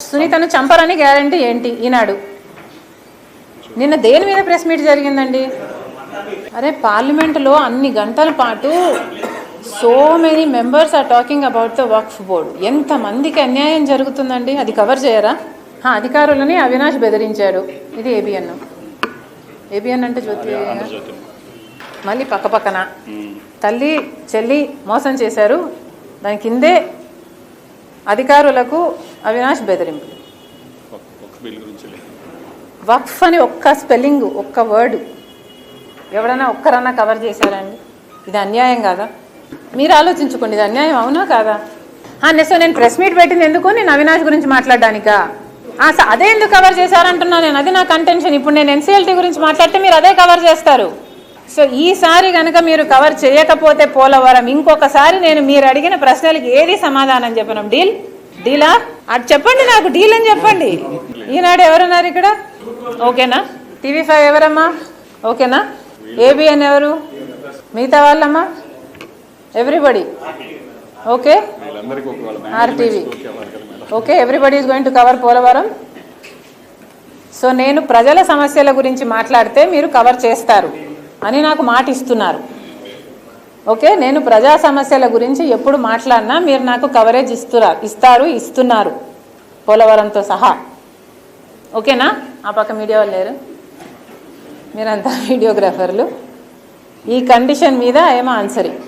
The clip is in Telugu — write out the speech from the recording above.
సునీతను చంపరని గ్యారంటీ ఏంటి ఈనాడు? నిన్న దేని మీద ప్రెస్ మీట్ జరిగిందండి? అరే పార్లమెంటులో అన్ని గంటల పాటు so many members are talking about the Waqf board. ఎంతమందికి అన్యాయం జరుగుతుందండి, అది కవర్ చేయరా? అధికారులని అవినాష్ బెదిరించాడు. ఇది ఏబిఎన్. ఏబిఎన్ అంటే జ్యోతి. మళ్ళీ పక్కన తల్లి చెల్లి మోసం చేశారు, దాని కిందే అధికారులకు అవినాష్ బెదిరింపు. వక్ఫ్ అని ఒక్క స్పెల్లింగ్, ఒక్క వర్డ్ ఎవడన్నా ఒక్కరన్నా కవర్ చేశారండి? ఇది అన్యాయం కాదా? మీరు ఆలోచించుకోండి, ఇది అన్యాయం అవునా కాదా? సో నేను ప్రెస్ మీట్ పెట్టింది ఎందుకు? నేను అవినాష్ గురించి మాట్లాడడానికా? అదే ఎందుకు కవర్ చేశారంటున్నా నేను, అది నా కంటెన్షన్. ఇప్పుడు నేను ఎన్సీఎల్టీ గురించి మాట్లాడితే మీరు అదే కవర్ చేస్తారు. సో ఈసారి కనుక మీరు కవర్ చేయకపోతే పోలవరం, ఇంకొకసారి నేను మీరు అడిగిన ప్రశ్నలకి ఏది సమాధానం చెప్పను. డీలా అటు చెప్పండి, నాకు డీల్ అని చెప్పండి. ఈనాడు ఎవరున్నారు ఇక్కడ? ఓకేనా? TV5 ఎవరమ్మా? ఓకేనా? ఏబిఎన్ ఎవరు? మిగతా వాళ్ళమ్మా? Everybody okay? RTV okay? Everybody is going to cover Polavaram. So నేను ప్రజల సమస్యల గురించి మాట్లాడితే మీరు కవర్ చేస్తారు అని నాకు మాట ఇస్తున్నారు. ఓకే, నేను ప్రజా సమస్యల గురించి ఎప్పుడు మాట్లాడినా మీరు నాకు కవరేజ్ ఇస్తున్నారు పోలవరంతో సహా. ఓకేనా? ఆ పక్క మీడియా వాళ్ళు లేరు, మీరంతా వీడియోగ్రాఫర్లు. ఈ కండిషన్ మీద ఏమో ఆన్సరింగ్.